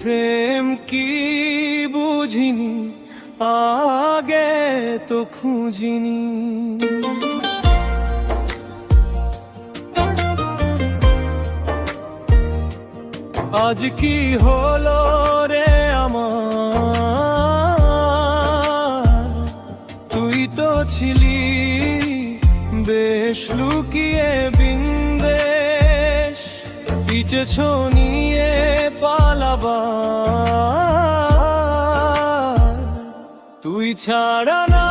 প্রেম কি বুঝিনি, আগে তো খুঁজিনি। আজ কি হলো রে আমার, তুই তো ছিলি বেশ লুকিয়ে বিন্দেশ, পিছেছ নিয়ে পালাবার, তুই ছাড়া না